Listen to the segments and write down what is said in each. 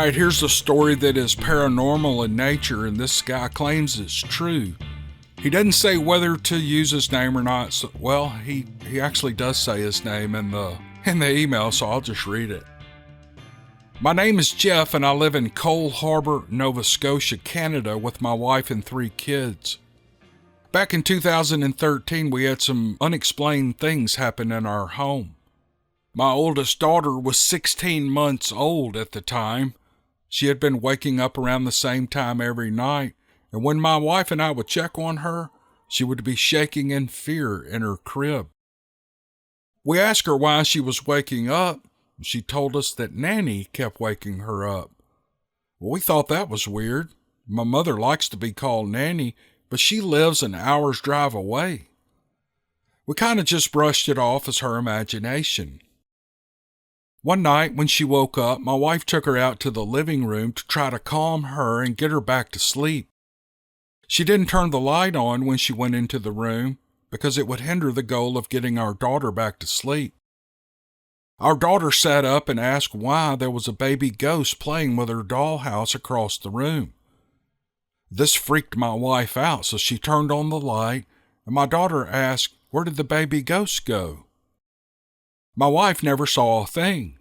Alright, here's a story that is paranormal in nature, and this guy claims it's true. He doesn't say whether to use his name or not. So, well, he actually does say his name in the email, so I'll just read it. My name is Jeff, and I live in Cole Harbour, Nova Scotia, Canada, with my wife and 3 kids. Back in 2013, we had some unexplained things happen in our home. My oldest daughter was 16 months old at the time. She had been waking up around the same time every night, and when my wife and I would check on her, she would be shaking in fear in her crib. We asked her why she was waking up. She told us that Nanny kept waking her up. Well, we thought that was weird. My mother likes to be called Nanny, but she lives an hour's drive away. We kind of just brushed it off as her imagination. One night when she woke up, my wife took her out to the living room to try to calm her and get her back to sleep. She didn't turn the light on when she went into the room because it would hinder the goal of getting our daughter back to sleep. Our daughter sat up and asked why there was a baby ghost playing with her dollhouse across the room. This freaked my wife out, so she turned on the light, and my daughter asked, "Where did the baby ghost go?" My wife never saw a thing.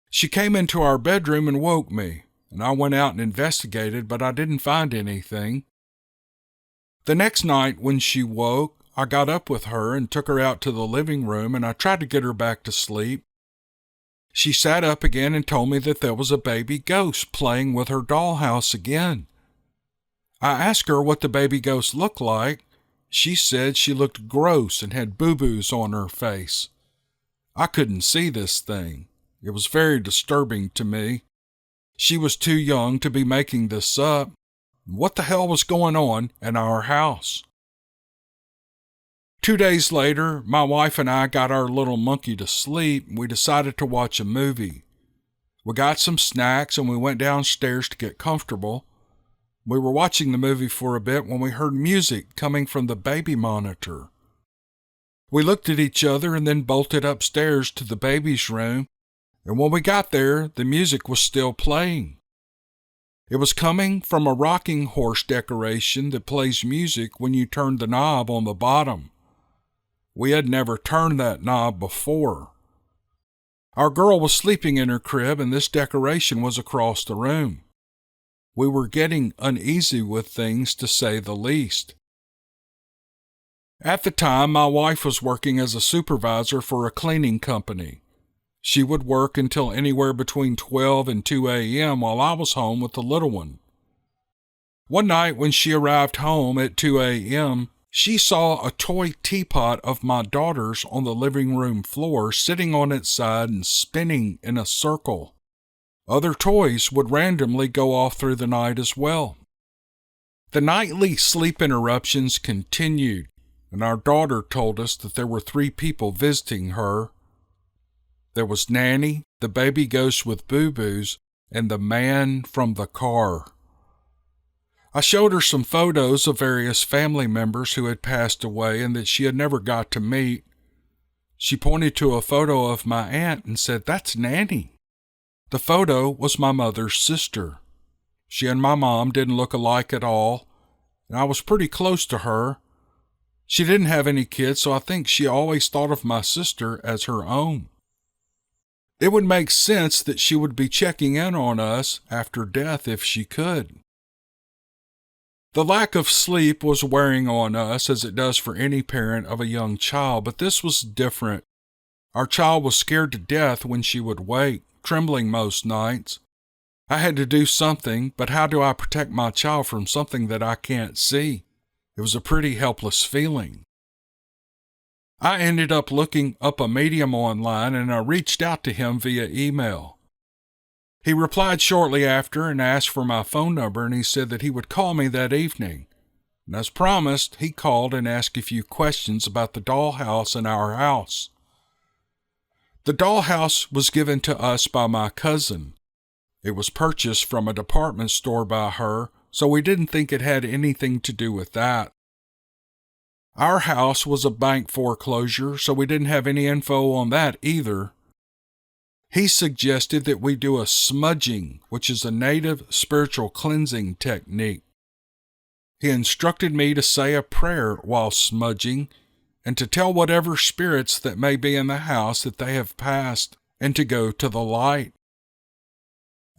She came into our bedroom and woke me, and I went out and investigated, but I didn't find anything. The next night when she woke, I got up with her and took her out to the living room, and I tried to get her back to sleep. She sat up again and told me that there was a baby ghost playing with her dollhouse again. I asked her what the baby ghost looked like. She said she looked gross and had boo-boos on her face. I couldn't see this thing. It was very disturbing to me. She was too young to be making this up. What the hell was going on in our house? 2 days later, my wife and I got our little monkey to sleep, and we decided to watch a movie. We got some snacks and we went downstairs to get comfortable. We were watching the movie for a bit when we heard music coming from the baby monitor. We looked at each other and then bolted upstairs to the baby's room, and when we got there, the music was still playing. It was coming from a rocking horse decoration that plays music when you turn the knob on the bottom. We had never turned that knob before. Our girl was sleeping in her crib, and this decoration was across the room. We were getting uneasy with things, to say the least. At the time, my wife was working as a supervisor for a cleaning company. She would work until anywhere between 12 and 2 a.m. while I was home with the little one. One night when she arrived home at 2 a.m., she saw a toy teapot of my daughter's on the living room floor, sitting on its side and spinning in a circle. Other toys would randomly go off through the night as well. The nightly sleep interruptions continued, and our daughter told us that there were 3 people visiting her. There was Nanny, the baby ghost with boo-boos, and the man from the car. I showed her some photos of various family members who had passed away and that she had never got to meet. She pointed to a photo of my aunt and said, "That's Nanny." The photo was my mother's sister. She and my mom didn't look alike at all, and I was pretty close to her. She didn't have any kids, so I think she always thought of my sister as her own. It would make sense that she would be checking in on us after death if she could. The lack of sleep was wearing on us, as it does for any parent of a young child, but this was different. Our child was scared to death when she would wake, trembling most nights. I had to do something, but how do I protect my child from something that I can't see? It was a pretty helpless feeling. I ended up looking up a medium online, and I reached out to him via email. He replied shortly after and asked for my phone number, and he said that he would call me that evening. And as promised, he called and asked a few questions about the dollhouse in our house. The dollhouse was given to us by my cousin. It was purchased from a department store by her, so we didn't think it had anything to do with that. Our house was a bank foreclosure, so we didn't have any info on that either. He suggested that we do a smudging, which is a native spiritual cleansing technique. He instructed me to say a prayer while smudging and to tell whatever spirits that may be in the house that they have passed and to go to the light.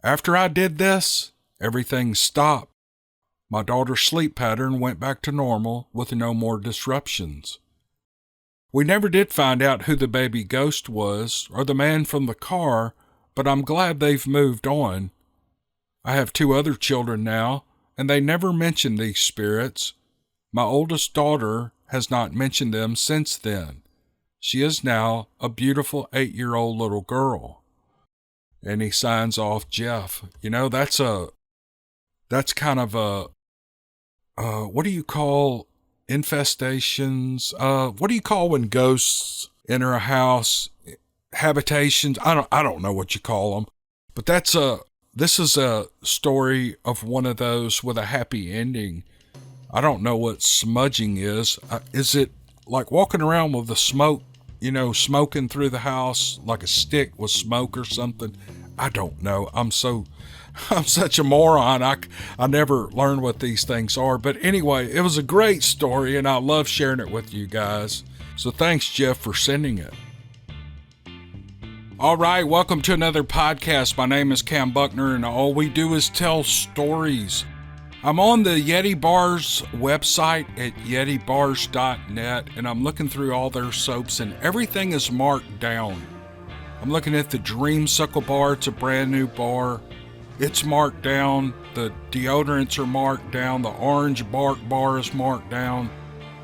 After I did this, everything stopped. My daughter's sleep pattern went back to normal with no more disruptions. We never did find out who the baby ghost was or the man from the car, but I'm glad they've moved on. I have 2 other children now, and they never mention these spirits. My oldest daughter has not mentioned them since then. She is now a beautiful 8-year-old little girl. And he signs off Jeff. You know, that's kind of a, what do you call infestations? What do you call when ghosts enter a house? Habitations? I don't know what you call them, but this is a story of one of those with a happy ending. I don't know what smudging is. Is it like walking around with the smoke, smoking through the house like a stick with smoke or something? I don't know. I'm such a moron. I never learned what these things are. But anyway, it was a great story, and I love sharing it with you guys. So thanks, Jeff, for sending it. All right, welcome to another podcast. My name is Cam Buckner, and all we do is tell stories. I'm on the Yeti Bars website at yetibars.net, and I'm looking through all their soaps, and everything is marked down. I'm looking at the Dreamsicle bar. It's a brand new bar. It's marked down. The deodorants are marked down. The Orange Bark bar is marked down.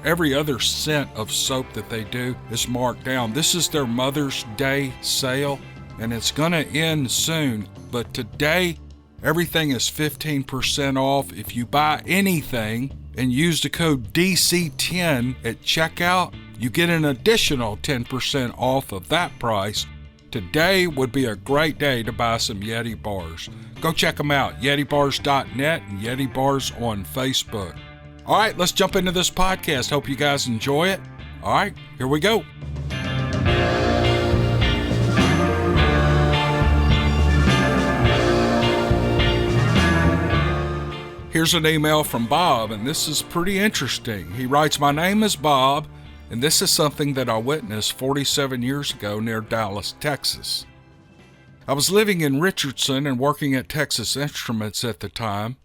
Every other scent of soap that they do is marked down. This is their Mother's Day sale, and it's going to end soon. But today, everything is 15% off. If you buy anything and use the code DC10 at checkout, you get an additional 10% off of that price. Today would be a great day to buy some Yeti Bars. Go check them out, yetibars.net and Yeti Bars on Facebook. All right, let's jump into this podcast. Hope you guys enjoy it. All right, here we go. Here's an email from Bob, and this is pretty interesting. He writes, "My name is Bob, and this is something that I witnessed 47 years ago near Dallas, Texas. I was living in Richardson and working at Texas Instruments at the time.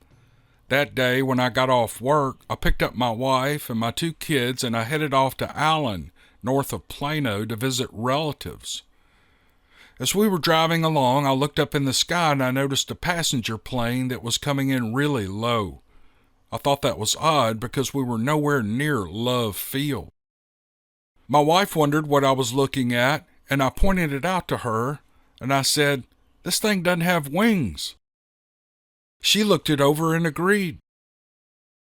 That day, when I got off work, I picked up my wife and my 2 kids, and I headed off to Allen, north of Plano, to visit relatives. As we were driving along, I looked up in the sky and I noticed a passenger plane that was coming in really low. I thought that was odd because we were nowhere near Love Field. My wife wondered what I was looking at, and I pointed it out to her, and I said, 'This thing doesn't have wings.' She looked it over and agreed.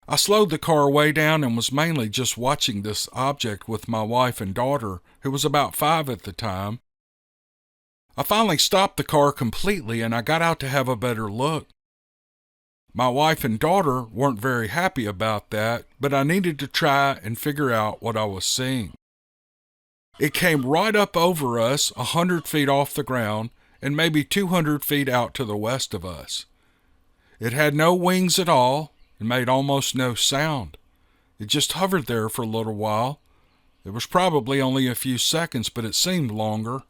I slowed the car way down and was mainly just watching this object with my wife and daughter, who was about 5 at the time. I finally stopped the car completely and I got out to have a better look. My wife and daughter weren't very happy about that, but I needed to try and figure out what I was seeing. It came right up over us, 100 feet off the ground, and maybe 200 feet out to the west of us. It had no wings at all and made almost no sound. It just hovered there for a little while. It was probably only a few seconds, but it seemed longer.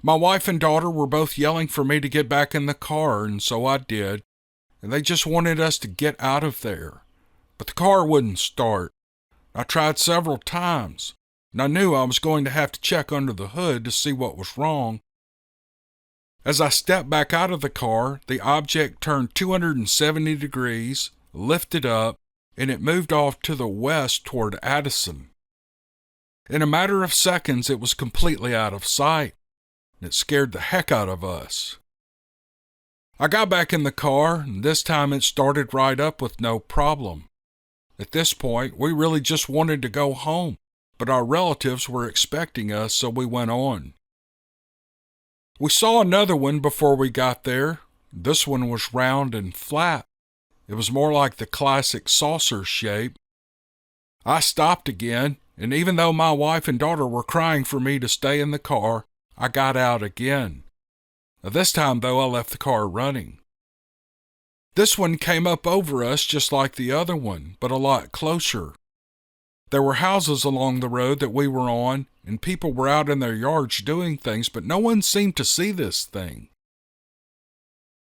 My wife and daughter were both yelling for me to get back in the car, and so I did, and they just wanted us to get out of there. But the car wouldn't start. I tried several times, and I knew I was going to have to check under the hood to see what was wrong. As I stepped back out of the car, the object turned 270 degrees, lifted up, and it moved off to the west toward Addison. In a matter of seconds, it was completely out of sight, and it scared the heck out of us. I got back in the car, and this time it started right up with no problem. At this point, we really just wanted to go home, but our relatives were expecting us, so we went on. We saw another one before we got there. This one was round and flat. It was more like the classic saucer shape. I stopped again, and even though my wife and daughter were crying for me to stay in the car, I got out again. This time, though, I left the car running. This one came up over us just like the other one, but a lot closer. There were houses along the road that we were on, and people were out in their yards doing things, but no one seemed to see this thing.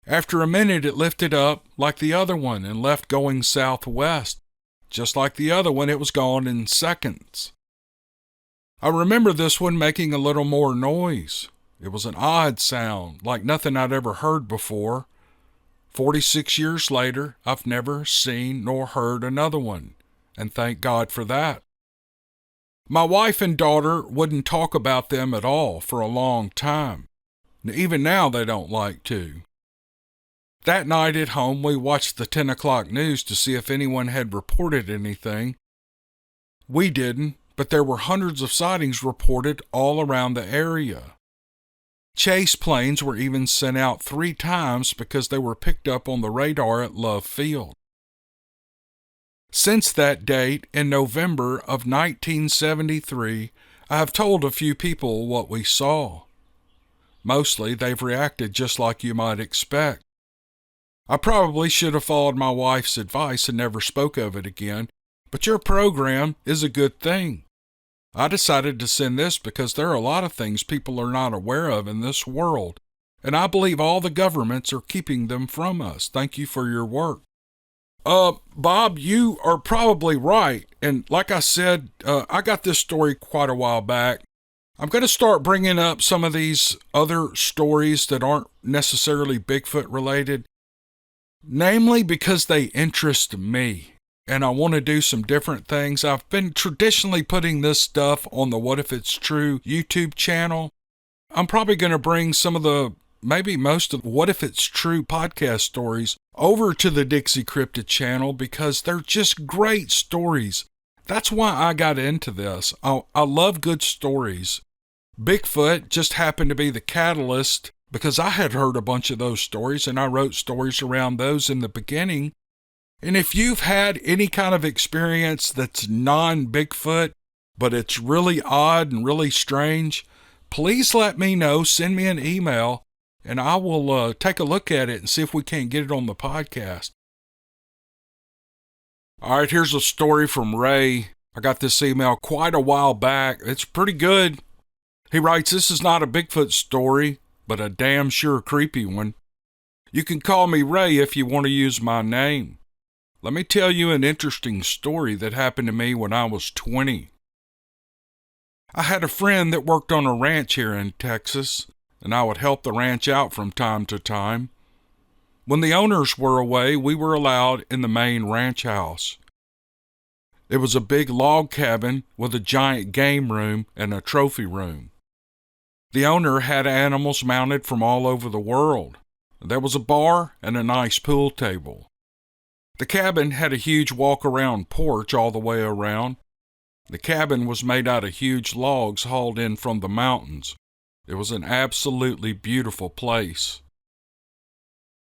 After a minute, it lifted up like the other one and left going southwest. Just like the other one, it was gone in seconds. I remember this one making a little more noise. It was an odd sound, like nothing I'd ever heard before. 46 years later, I've never seen nor heard another one, and thank God for that. My wife and daughter wouldn't talk about them at all for a long time. Even now, they don't like to. That night at home, we watched the 10 o'clock news to see if anyone had reported anything. We didn't, but there were hundreds of sightings reported all around the area. Chase planes were even sent out 3 times because they were picked up on the radar at Love Field. Since that date, in November of 1973, I have told a few people what we saw. Mostly, they've reacted just like you might expect. I probably should have followed my wife's advice and never spoke of it again, but your program is a good thing. I decided to send this because there are a lot of things people are not aware of in this world, and I believe all the governments are keeping them from us. Thank you for your work. Bob, you are probably right, and like I said, I got this story quite a while back. I'm going to start bringing up some of these other stories that aren't necessarily Bigfoot related, namely because they interest me, and I want to do some different things. I've been traditionally putting this stuff on the What If It's True YouTube channel. I'm probably going to bring maybe most of What If It's True podcast stories over to the Dixiecryptid channel because they're just great stories. That's why I got into this. I love good stories. Bigfoot just happened to be the catalyst because I had heard a bunch of those stories and I wrote stories around those in the beginning. And if you've had any kind of experience that's non-Bigfoot, but it's really odd and really strange, please let me know. Send me an email and I will take a look at it and see if we can't get it on the podcast. All right, here's a story from Ray. I got this email quite a while back. It's pretty good. He writes, "This is not a Bigfoot story, but a damn sure creepy one. You can call me Ray if you want to use my name. Let me tell you an interesting story that happened to me when I was 20. I had a friend that worked on a ranch here in Texas, and I would help the ranch out from time to time. When the owners were away, we were allowed in the main ranch house. It was a big log cabin with a giant game room and a trophy room. The owner had animals mounted from all over the world. There was a bar and a nice pool table. The cabin had a huge walk-around porch all the way around. The cabin was made out of huge logs hauled in from the mountains. It was an absolutely beautiful place.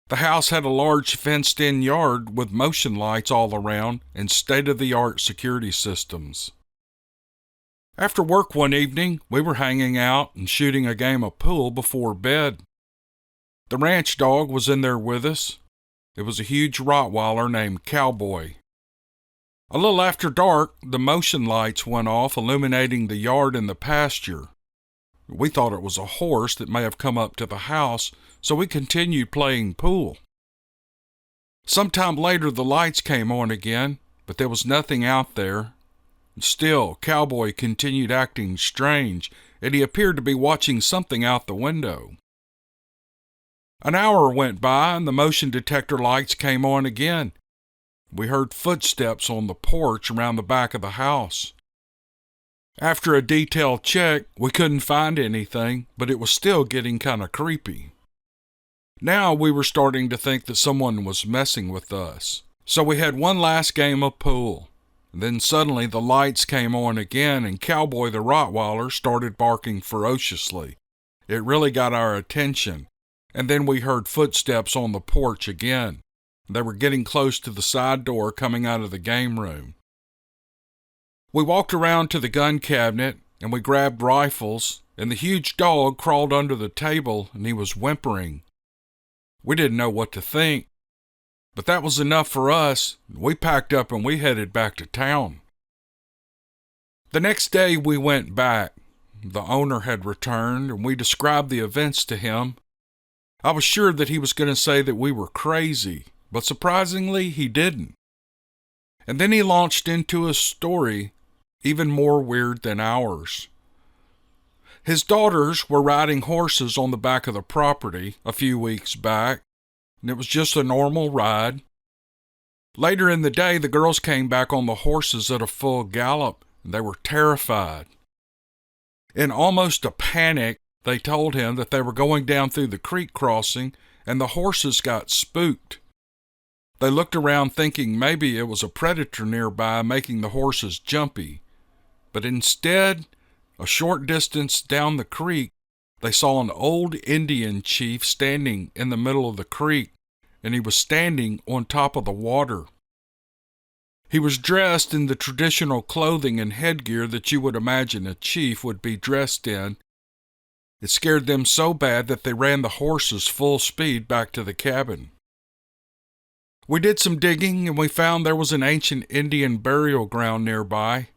The house had a large fenced-in yard with motion lights all around and state-of-the-art security systems. After work one evening, we were hanging out and shooting a game of pool before bed. The ranch dog was in there with us. It was a huge Rottweiler named Cowboy. A little after dark, the motion lights went off, illuminating the yard and the pasture. We thought it was a horse that may have come up to the house, so we continued playing pool. Sometime later, the lights came on again, but there was nothing out there. Still, Cowboy continued acting strange, and he appeared to be watching something out the window. An hour went by, and the motion detector lights came on again. We heard footsteps on the porch around the back of the house. After a detailed check, we couldn't find anything, but it was still getting kind of creepy. Now we were starting to think that someone was messing with us, so we had one last game of pool. Then suddenly the lights came on again and Cowboy the Rottweiler started barking ferociously. It really got our attention, and then we heard footsteps on the porch again. They were getting close to the side door coming out of the game room. We walked around to the gun cabinet and we grabbed rifles and the huge dog crawled under the table and he was whimpering. We didn't know what to think, but that was enough for us. We packed up and we headed back to town. The next day we went back. The owner had returned and we described the events to him. I was sure that he was going to say that we were crazy, but surprisingly he didn't. And then he launched into a story even more weird than ours. His daughters were riding horses on the back of the property a few weeks back, and it was just a normal ride. Later in the day, the girls came back on the horses at a full gallop, and they were terrified. In almost a panic, they told him that they were going down through the creek crossing, and the horses got spooked. They looked around thinking maybe it was a predator nearby making the horses jumpy. But instead, a short distance down the creek, they saw an old Indian chief standing in the middle of the creek, and he was standing on top of the water. He was dressed in the traditional clothing and headgear that you would imagine a chief would be dressed in. It scared them so bad that they ran the horses full speed back to the cabin. We did some digging and we found there was an ancient Indian burial ground nearby.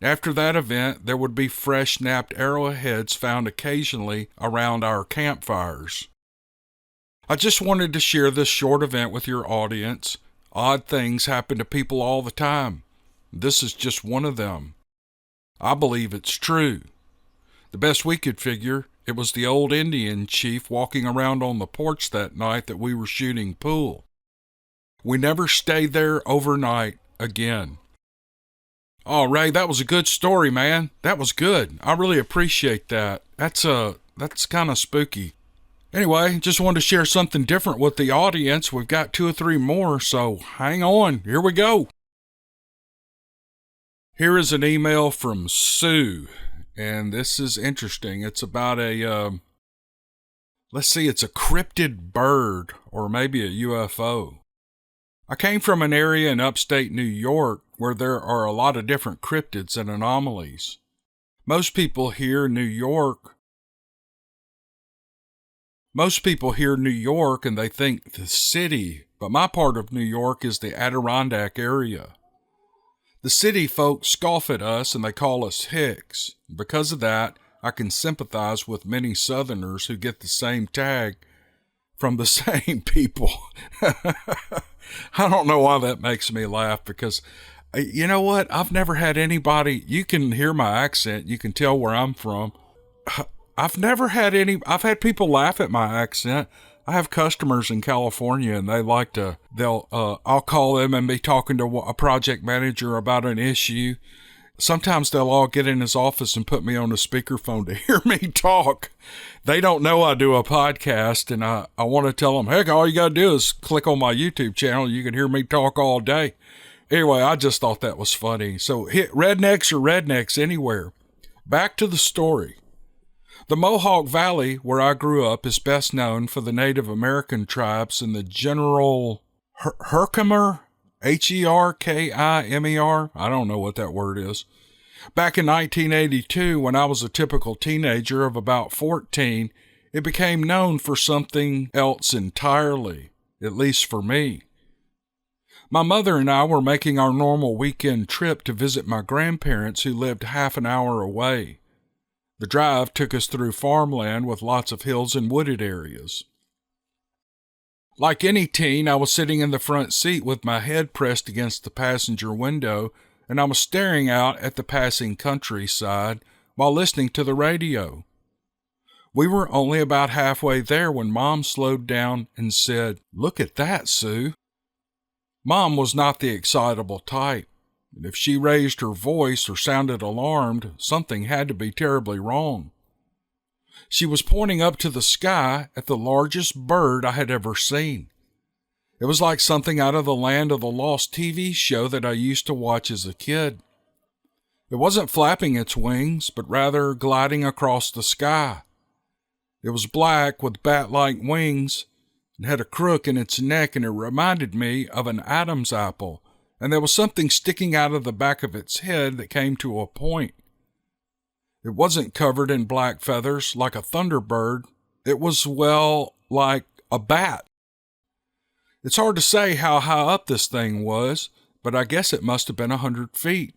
After that event, there would be fresh snapped arrowheads found occasionally around our campfires. I just wanted to share this short event with your audience. Odd things happen to people all the time. This is just one of them. I believe it's true. The best we could figure, it was the old Indian chief walking around on the porch that night that we were shooting pool. We never stayed there overnight again. Oh, Ray, that was a good story, man. That was good. I really appreciate that. That's kind of spooky. Anyway, just wanted to share something different with the audience. We've got 2 or 3 more, so hang on. Here we go. Here is an email from Sue, and this is interesting. It's about it's a cryptid bird, or maybe a UFO. I came from an area in upstate New York where there are a lot of different cryptids and anomalies. Most people hear New York and they think the city, but my part of New York is the Adirondack area. The city folks scoff at us and they call us hicks. Because of that, I can sympathize with many Southerners who get the same tag from the same people. I don't know why that makes me laugh, because you know what? I've never had anybody, you can hear my accent, you can tell where I'm from. I've had people laugh at my accent. I have customers in California and I'll call them and be talking to a project manager about an issue. Sometimes they'll all get in his office and put me on a speakerphone to hear me talk. They don't know I do a podcast, and I want to tell them, heck, all you got to do is click on my YouTube channel. You can hear me talk all day. Anyway, I just thought that was funny. So rednecks are rednecks anywhere. Back to the story. The Mohawk Valley, where I grew up, is best known for the Native American tribes and the general Herkimer, Herkimer. I don't know what that word is. Back in 1982, when I was a typical teenager of about 14, it became known for something else entirely, at least for me. My mother and I were making our normal weekend trip to visit my grandparents who lived half an hour away. The drive took us through farmland with lots of hills and wooded areas. Like any teen, I was sitting in the front seat with my head pressed against the passenger window, and I was staring out at the passing countryside while listening to the radio. We were only about halfway there when Mom slowed down and said, "Look at that, Sue." Mom was not the excitable type, and if she raised her voice or sounded alarmed, something had to be terribly wrong. She was pointing up to the sky at the largest bird I had ever seen. It was like something out of the Land of the Lost TV show that I used to watch as a kid. It wasn't flapping its wings, but rather gliding across the sky. It was black with bat-like wings and had a crook in its neck, and it reminded me of an Adam's apple, and there was something sticking out of the back of its head that came to a point. It wasn't covered in black feathers like a thunderbird. It was, well, like a bat. It's hard to say how high up this thing was, but I guess it must have been 100 feet.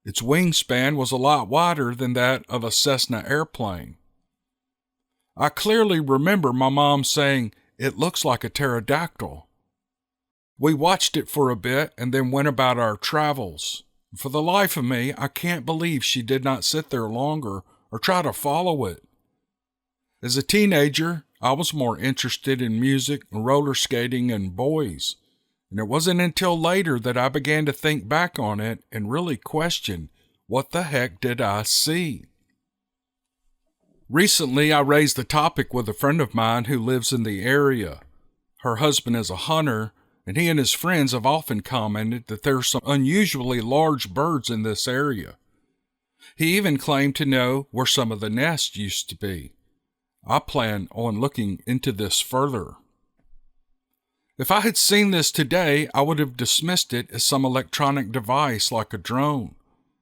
Its wingspan was a lot wider than that of a Cessna airplane. I clearly remember my mom saying, "It looks like a pterodactyl." We watched it for a bit and then went about our travels. For the life of me, I can't believe she did not sit there longer or try to follow it. As a teenager, I was more interested in music, roller skating, and boys. And it wasn't until later that I began to think back on it and really question, what the heck did I see? Recently, I raised the topic with a friend of mine who lives in the area. Her husband is a hunter, and he and his friends have often commented that there are some unusually large birds in this area. He even claimed to know where some of the nests used to be. I plan on looking into this further. If I had seen this today, I would have dismissed it as some electronic device like a drone.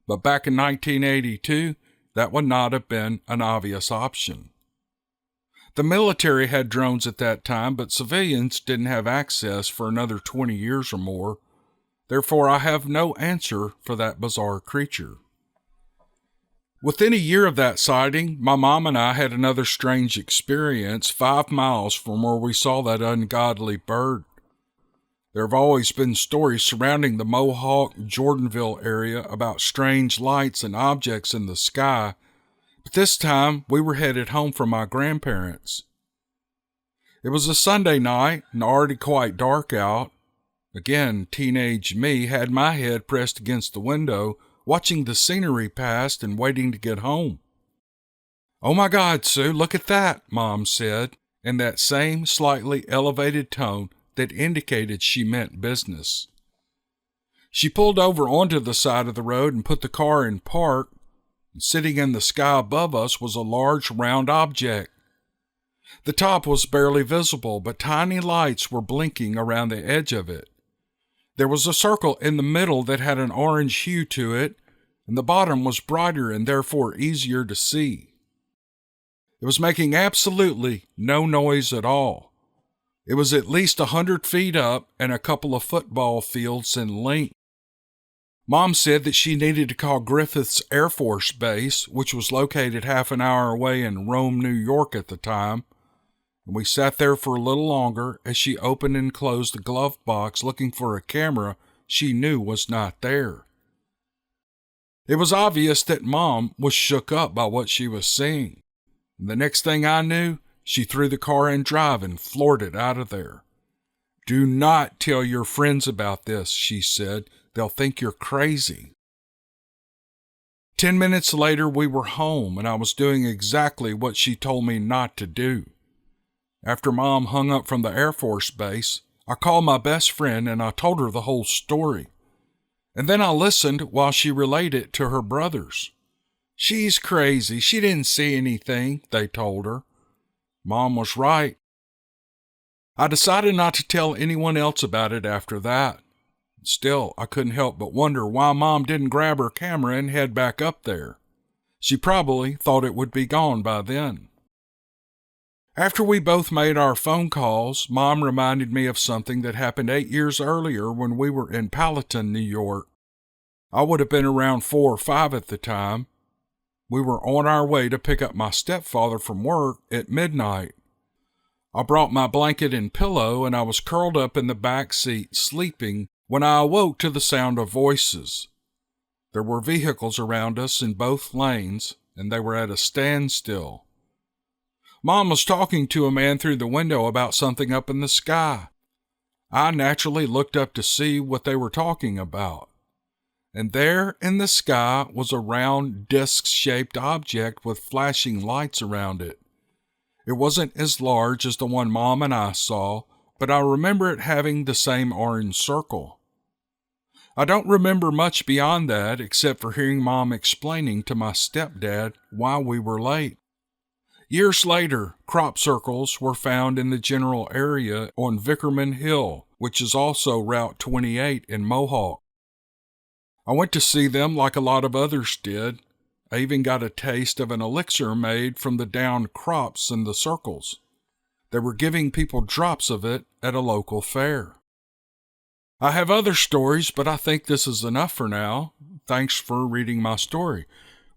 But back in 1982, that would not have been an obvious option. The military had drones at that time, but civilians didn't have access for another 20 years or more. Therefore, I have no answer for that bizarre creature. Within a year of that sighting, my mom and I had another strange experience 5 miles from where we saw that ungodly bird. There have always been stories surrounding the Mohawk, Jordanville area about strange lights and objects in the sky, but this time we were headed home from my grandparents'. It was a Sunday night and already quite dark out. Again, teenage me had my head pressed against the window, watching the scenery pass and waiting to get home. "Oh my God, Sue, look at that," Mom said, in that same slightly elevated tone that indicated she meant business. She pulled over onto the side of the road and put the car in park. Sitting in the sky above us was a large round object. The top was barely visible, but tiny lights were blinking around the edge of it. There was a circle in the middle that had an orange hue to it, and the bottom was brighter and therefore easier to see. It was making absolutely no noise at all. It was at least 100 feet up and a couple of football fields in length. Mom said that she needed to call Griffith's Air Force Base, which was located half an hour away in Rome, New York at the time. And we sat there for a little longer as she opened and closed the glove box looking for a camera she knew was not there. It was obvious that Mom was shook up by what she was seeing. And the next thing I knew, she threw the car in drive and floored it out of there. "Do not tell your friends about this," she said. "They'll think you're crazy." 10 minutes later, we were home, and I was doing exactly what she told me not to do. After Mom hung up from the Air Force Base, I called my best friend and I told her the whole story. And then I listened while she relayed it to her brothers. "She's crazy. She didn't see anything," they told her. Mom was right. I decided not to tell anyone else about it after that. Still, I couldn't help but wonder why Mom didn't grab her camera and head back up there. She probably thought it would be gone by then. After we both made our phone calls, Mom reminded me of something that happened 8 years earlier when we were in Palatine, New York. I would have been around 4 or 5 at the time. We were on our way to pick up my stepfather from work at midnight. I brought my blanket and pillow, and I was curled up in the back seat sleeping when I awoke to the sound of voices. There were vehicles around us in both lanes, and they were at a standstill. Mom was talking to a man through the window about something up in the sky. I naturally looked up to see what they were talking about. And there in the sky was a round disc-shaped object with flashing lights around it. It wasn't as large as the one Mom and I saw, but I remember it having the same orange circle. I don't remember much beyond that except for hearing Mom explaining to my stepdad why we were late. Years later, crop circles were found in the general area on Vickerman Hill, which is also Route 28 in Mohawk. I went to see them like a lot of others did. I even got a taste of an elixir made from the downed crops in the circles. They were giving people drops of it at a local fair. I have other stories, but I think this is enough for now. Thanks for reading my story.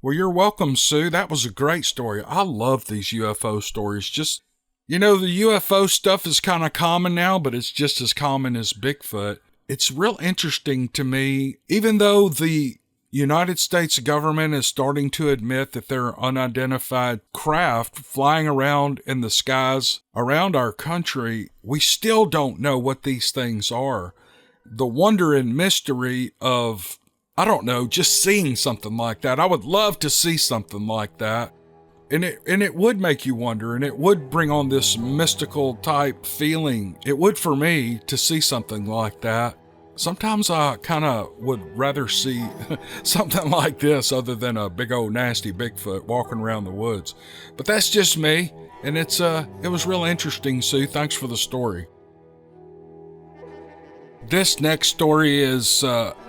Well, you're welcome, Sue. That was a great story. I love these UFO stories. Just, the UFO stuff is kind of common now, but it's just as common as Bigfoot. It's real interesting to me, even though the United States government is starting to admit that there are unidentified craft flying around in the skies around our country, we still don't know what these things are. The wonder and mystery of, just seeing something like that. I would love to see something like that. And it would make you wonder, and it would bring on this mystical type feeling. It would for me to see something like that. Sometimes I kind of would rather see something like this other than a big old nasty Bigfoot walking around the woods. But that's just me, and it was real interesting, Sue. Thanks for the story. This next story is,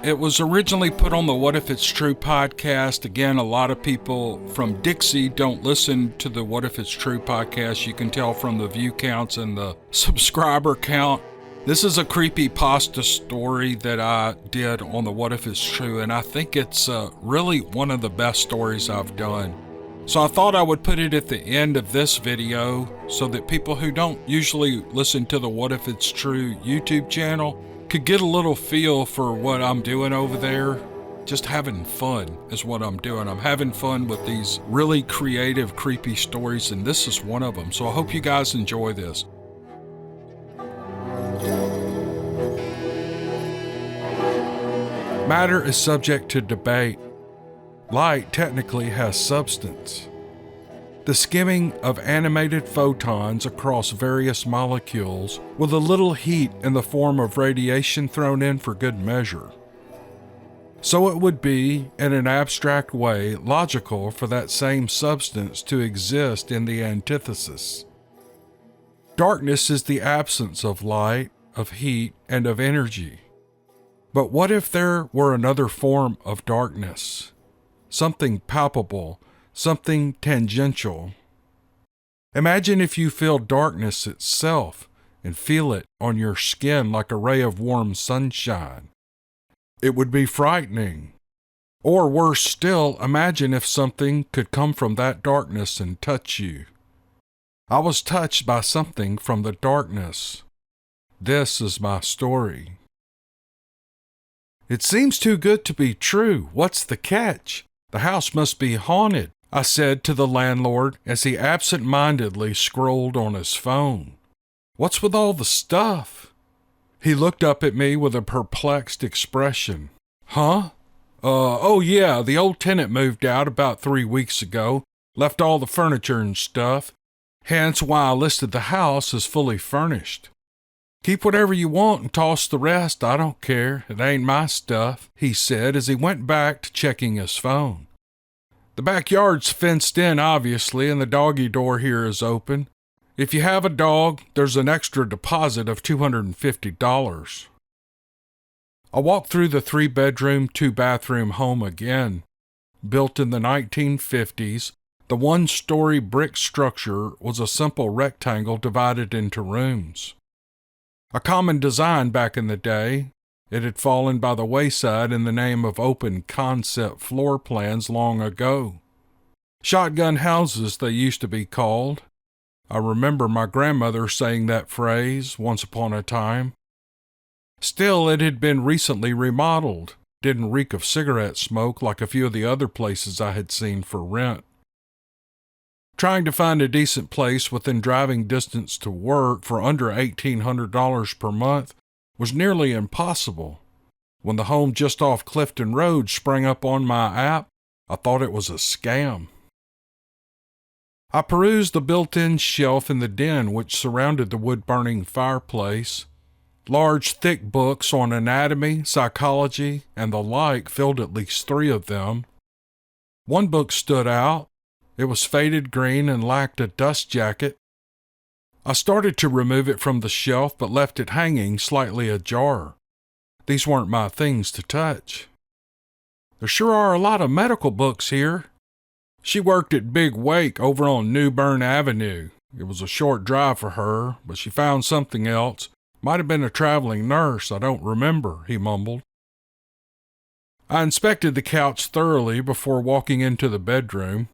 it was originally put on the What If It's True podcast. Again, a lot of people from Dixie don't listen to the What If It's True podcast. You can tell from the view counts and the subscriber count. This is a creepypasta story that I did on the What If It's True, and I think it's really one of the best stories I've done. So I thought I would put it at the end of this video so that people who don't usually listen to the What If It's True YouTube channel could get a little feel for what I'm doing over there. Just having fun is what I'm doing. I'm having fun with these really creative, creepy stories, and this is one of them. So I hope you guys enjoy this. Matter is subject to debate. Light technically has substance. The skimming of animated photons across various molecules with a little heat in the form of radiation thrown in for good measure. So it would be, in an abstract way, logical for that same substance to exist in the antithesis. Darkness is the absence of light, of heat, and of energy. But what if there were another form of darkness? Something palpable, something tangential. Imagine if you feel darkness itself and feel it on your skin like a ray of warm sunshine. It would be frightening. Or worse still, imagine if something could come from that darkness and touch you. I was touched by something from the darkness. This is my story. It seems too good to be true. What's the catch? The house must be haunted, I said to the landlord as he absent-mindedly scrolled on his phone. What's with all the stuff? He looked up at me with a perplexed expression. Huh? Oh yeah, the old tenant moved out about 3 weeks ago, left all the furniture and stuff, hence why I listed the house as fully furnished. Keep whatever you want and toss the rest, I don't care, it ain't my stuff, he said as he went back to checking his phone. The backyard's fenced in, obviously, and the doggy door here is open. If you have a dog, there's an extra deposit of $250. I walked through the 3-bedroom, 2-bathroom home again. Built in the 1950s, the 1-story brick structure was a simple rectangle divided into rooms. A common design back in the day, it had fallen by the wayside in the name of open concept floor plans long ago. Shotgun houses, they used to be called. I remember my grandmother saying that phrase once upon a time. Still, it had been recently remodeled, didn't reek of cigarette smoke like a few of the other places I had seen for rent. Trying to find a decent place within driving distance to work for under $1,800 per month was nearly impossible. When the home just off Clifton Road sprang up on my app, I thought it was a scam. I perused the built-in shelf in the den which surrounded the wood-burning fireplace. Large, thick books on anatomy, psychology, and the like filled at least 3 of them. One book stood out. It was faded green and lacked a dust jacket. I started to remove it from the shelf but left it hanging slightly ajar. These weren't my things to touch. There sure are a lot of medical books here, She worked at Big Wake over on New Bern Avenue. It was a short drive for her, but she found something else. Might have been a traveling nurse, I don't remember, he mumbled. I inspected the couch thoroughly before walking into the bedroom.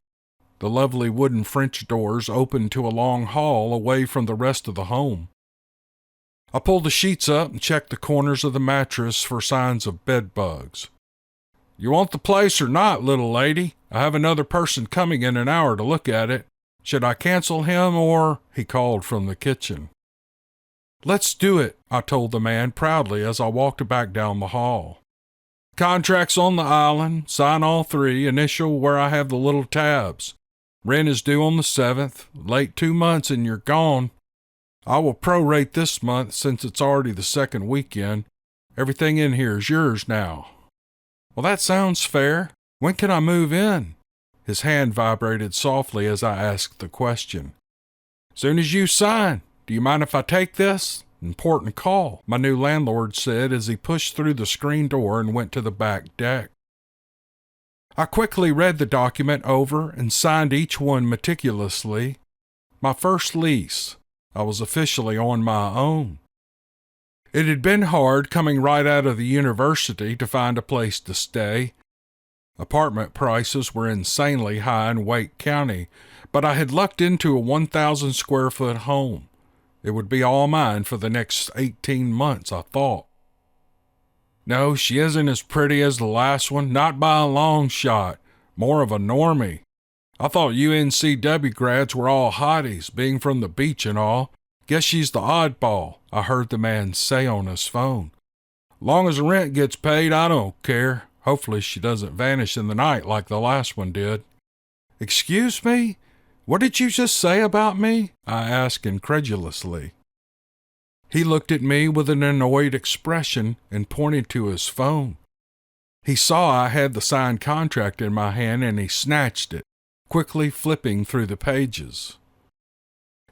The lovely wooden French doors opened to a long hall away from the rest of the home. I pulled the sheets up and checked the corners of the mattress for signs of bed bugs. You want the place or not, little lady? I have another person coming in an hour to look at it. Should I cancel him or? He called from the kitchen. Let's do it, I told the man proudly as I walked back down the hall. Contract's on the island, sign all 3, initial where I have the little tabs. Rent is due on the 7th, late 2 months and you're gone. I will prorate this month since it's already the second weekend. Everything in here is yours now. Well, that sounds fair. When can I move in? His hand vibrated softly as I asked the question. Soon as you sign. Do you mind if I take this? Important call, my new landlord said as he pushed through the screen door and went to the back deck. I quickly read the document over and signed each one meticulously. My first lease. I was officially on my own. It had been hard coming right out of the university to find a place to stay. Apartment prices were insanely high in Wake County, but I had lucked into a 1,000 square foot home. It would be all mine for the next 18 months, I thought. No, she isn't as pretty as the last one, not by a long shot. More of a normie. I thought UNCW grads were all hotties, being from the beach and all. Guess she's the oddball, I heard the man say on his phone. Long as the rent gets paid, I don't care. Hopefully she doesn't vanish in the night like the last one did. Excuse me? What did you just say about me? I asked incredulously. He looked at me with an annoyed expression and pointed to his phone. He saw I had the signed contract in my hand and he snatched it, quickly flipping through the pages.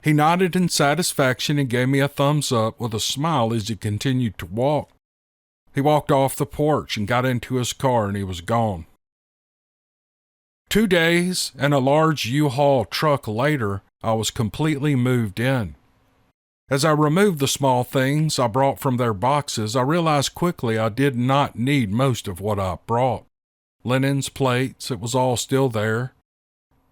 He nodded in satisfaction and gave me a thumbs up with a smile as he continued to walk. He walked off the porch and got into his car and he was gone. 2 days and a large U-Haul truck later, I was completely moved in. As I removed the small things I brought from their boxes, I realized quickly I did not need most of what I brought. Linens, plates, it was all still there.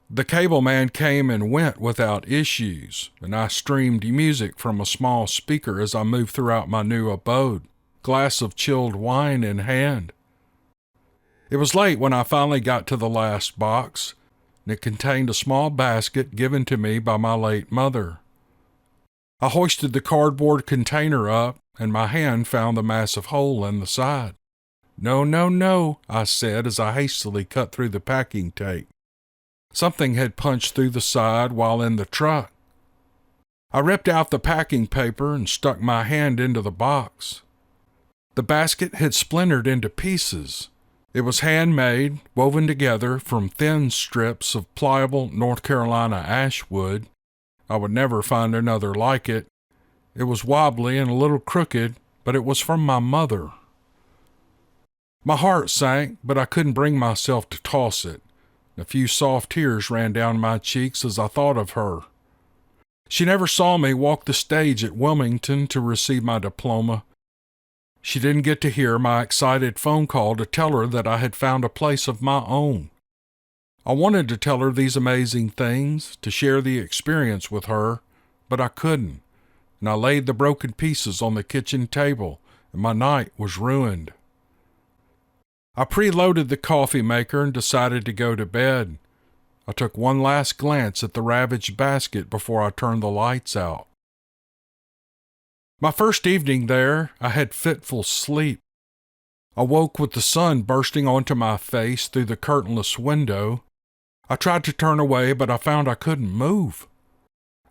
The cable man came and went without issues, and I streamed music from a small speaker as I moved throughout my new abode, glass of chilled wine in hand. It was late when I finally got to the last box, and it contained a small basket given to me by my late mother. I hoisted the cardboard container up, and my hand found the massive hole in the side. No, no, no, I said as I hastily cut through the packing tape. Something had punched through the side while in the truck. I ripped out the packing paper and stuck my hand into the box. The basket had splintered into pieces. It was handmade, woven together from thin strips of pliable North Carolina ash wood. I would never find another like it. It was wobbly and a little crooked, but it was from my mother. My heart sank, but I couldn't bring myself to toss it. A few soft tears ran down my cheeks as I thought of her. She never saw me walk the stage at Wilmington to receive my diploma. She didn't get to hear my excited phone call to tell her that I had found a place of my own. I wanted to tell her these amazing things, to share the experience with her, but I couldn't, and I laid the broken pieces on the kitchen table, and my night was ruined. I preloaded the coffee maker and decided to go to bed. I took one last glance at the ravaged basket before I turned the lights out. My first evening there, I had fitful sleep. I woke with the sun bursting onto my face through the curtainless window. I tried to turn away, but I found I couldn't move.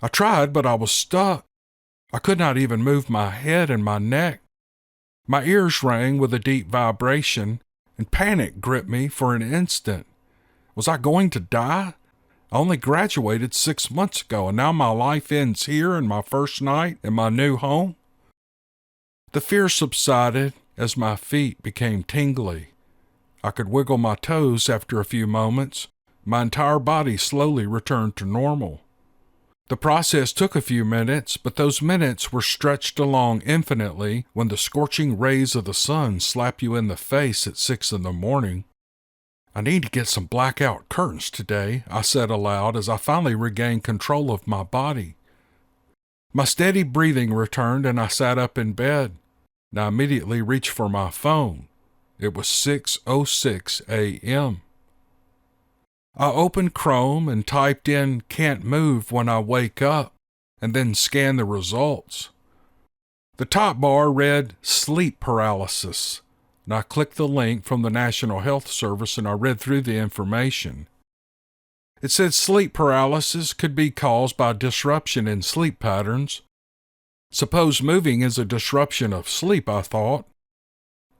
I tried, but I was stuck. I could not even move my head and my neck. My ears rang with a deep vibration, and panic gripped me for an instant. Was I going to die? I only graduated 6 months ago, and now my life ends here in my first night in my new home. The fear subsided as my feet became tingly. I could wiggle my toes after a few moments. My entire body slowly returned to normal. The process took a few minutes, but those minutes were stretched along infinitely when the scorching rays of the sun slap you in the face at 6 in the morning. I need to get some blackout curtains today, I said aloud as I finally regained control of my body. My steady breathing returned and I sat up in bed. I immediately reached for my phone. It was 6:06 a.m. I opened Chrome and typed in "can't move when I wake up" and then scanned the results. The top bar read sleep paralysis, and I clicked the link from the National Health Service and I read through the information. It said sleep paralysis could be caused by disruption in sleep patterns. Suppose moving is a disruption of sleep, I thought.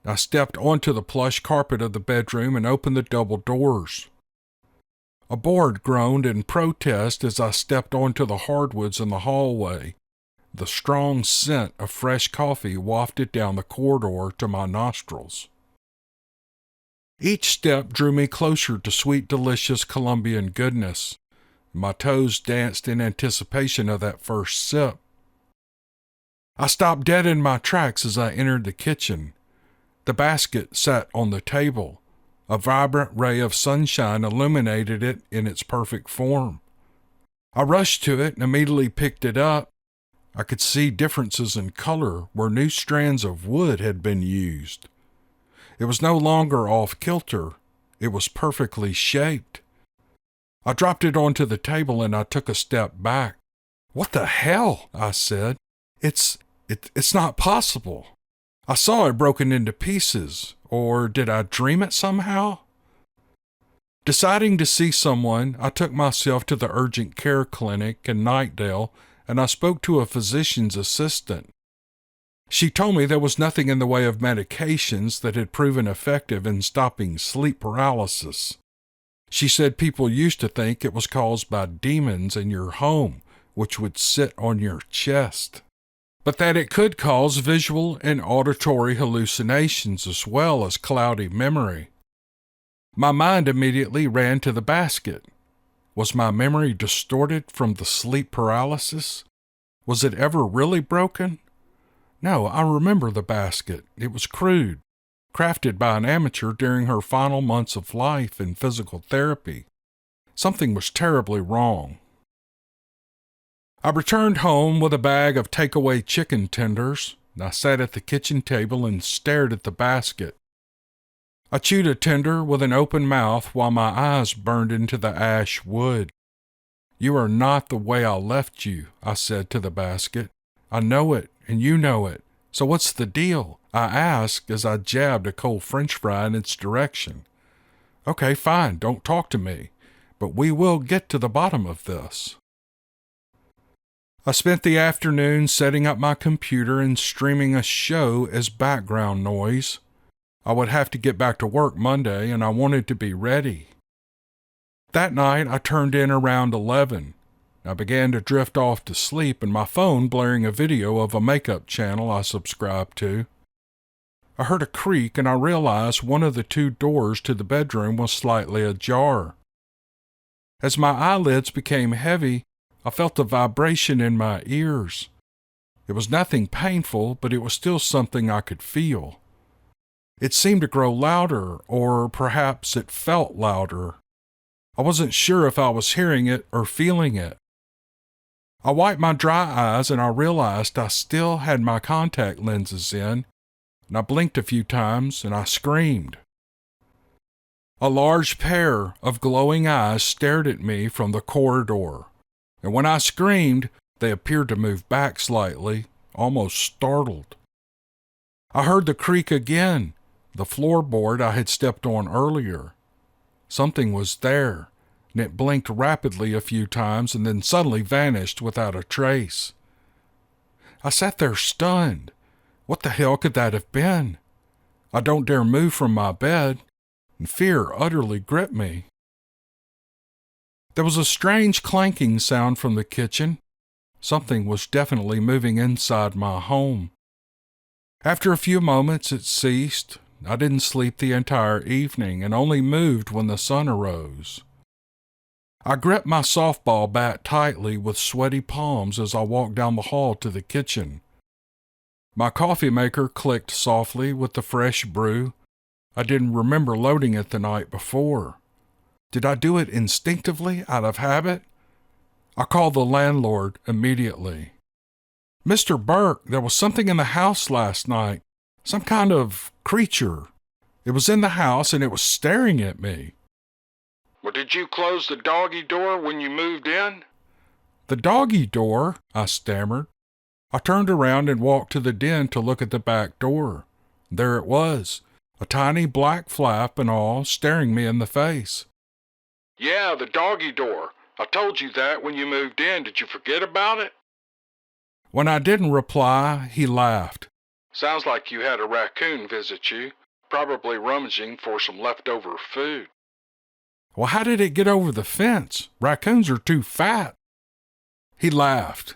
I stepped onto the plush carpet of the bedroom and opened the double doors. A board groaned in protest as I stepped onto the hardwoods in the hallway. The strong scent of fresh coffee wafted down the corridor to my nostrils. Each step drew me closer to sweet, delicious Colombian goodness. My toes danced in anticipation of that first sip. I stopped dead in my tracks as I entered the kitchen. The basket sat on the table. A vibrant ray of sunshine illuminated it in its perfect form. I rushed to it and immediately picked it up. I could see differences in color where new strands of wood had been used. It was no longer off kilter. It was perfectly shaped. I dropped it onto the table and I took a step back. "What the hell?" I said. It's not possible. I saw it broken into pieces, or did I dream it somehow? Deciding to see someone, I took myself to the urgent care clinic in Nightdale and I spoke to a physician's assistant. She told me there was nothing in the way of medications that had proven effective in stopping sleep paralysis. She said people used to think it was caused by demons in your home, which would sit on your chest, but that it could cause visual and auditory hallucinations as well as cloudy memory. My mind immediately ran to the basket. Was my memory distorted from the sleep paralysis? Was it ever really broken? No, I remember the basket. It was crude, crafted by an amateur during her final months of life in physical therapy. Something was terribly wrong. I returned home with a bag of takeaway chicken tenders. I sat at the kitchen table and stared at the basket. I chewed a tender with an open mouth while my eyes burned into the ash wood. "You are not the way I left you," I said to the basket. "I know it, and you know it. So what's the deal?" I asked as I jabbed a cold French fry in its direction. "Okay, fine, don't talk to me, but we will get to the bottom of this." I spent the afternoon setting up my computer and streaming a show as background noise. I would have to get back to work Monday, and I wanted to be ready. That night, I turned in around 11. I began to drift off to sleep, and my phone blaring a video of a makeup channel I subscribed to. I heard a creak, and I realized one of the two doors to the bedroom was slightly ajar. As my eyelids became heavy, I felt a vibration in my ears. It was nothing painful, but it was still something I could feel. It seemed to grow louder, or perhaps it felt louder. I wasn't sure if I was hearing it or feeling it. I wiped my dry eyes and I realized I still had my contact lenses in, and I blinked a few times and I screamed. A large pair of glowing eyes stared at me from the corridor. And when I screamed, they appeared to move back slightly, almost startled. I heard the creak again, the floorboard I had stepped on earlier. Something was there, and it blinked rapidly a few times and then suddenly vanished without a trace. I sat there stunned. What the hell could that have been? I don't dare move from my bed, and fear utterly gripped me. There was a strange clanking sound from the kitchen. Something was definitely moving inside my home. After a few moments, it ceased. I didn't sleep the entire evening and only moved when the sun arose. I gripped my softball bat tightly with sweaty palms as I walked down the hall to the kitchen. My coffee maker clicked softly with the fresh brew. I didn't remember loading it the night before. Did I do it instinctively, out of habit? I called the landlord immediately. "Mr. Burke, there was something in the house last night. Some kind of creature. It was in the house and it was staring at me." "Well, did you close the doggy door when you moved in?" "The doggy door?" I stammered. I turned around and walked to the den to look at the back door. There it was, a tiny black flap and all, staring me in the face. "Yeah, the doggy door. I told you that when you moved in. Did you forget about it?" When I didn't reply, he laughed. "Sounds like you had a raccoon visit you, probably rummaging for some leftover food." "Well, how did it get over the fence? Raccoons are too fat." He laughed.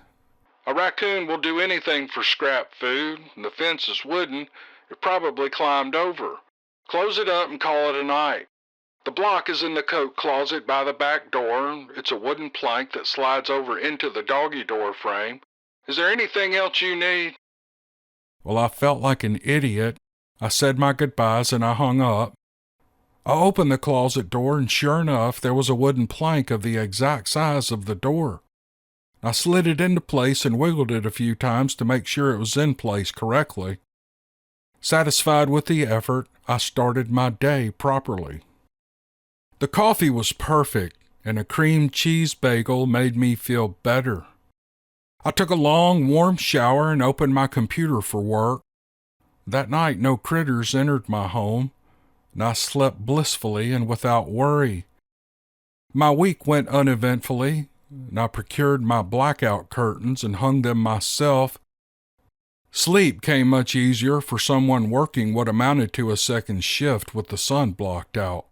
"A raccoon will do anything for scrap food, and the fence is wooden. It probably climbed over. Close it up and call it a night. The block is in the coat closet by the back door. It's a wooden plank that slides over into the doggy door frame. Is there anything else you need?" Well, I felt like an idiot. I said my goodbyes and I hung up. I opened the closet door and sure enough, there was a wooden plank of the exact size of the door. I slid it into place and wiggled it a few times to make sure it was in place correctly. Satisfied with the effort, I started my day properly. The coffee was perfect, and a cream cheese bagel made me feel better. I took a long, warm shower and opened my computer for work. That night, no critters entered my home, and I slept blissfully and without worry. My week went uneventfully, and I procured my blackout curtains and hung them myself. Sleep came much easier for someone working what amounted to a second shift with the sun blocked out.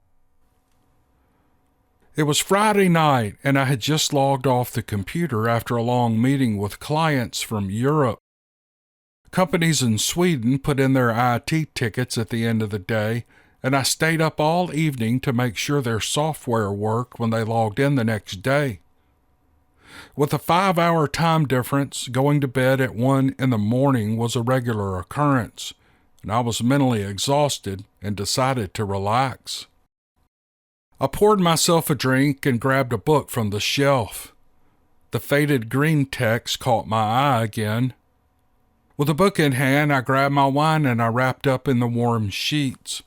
It was Friday night, and I had just logged off the computer after a long meeting with clients from Europe. Companies in Sweden put in their IT tickets at the end of the day, and I stayed up all evening to make sure their software worked when they logged in the next day. With a 5-hour time difference, going to bed at 1 in the morning was a regular occurrence, and I was mentally exhausted and decided to relax. I poured myself a drink and grabbed a book from the shelf. The faded green text caught my eye again. With the book in hand, I grabbed my wine and I wrapped up in the warm sheets.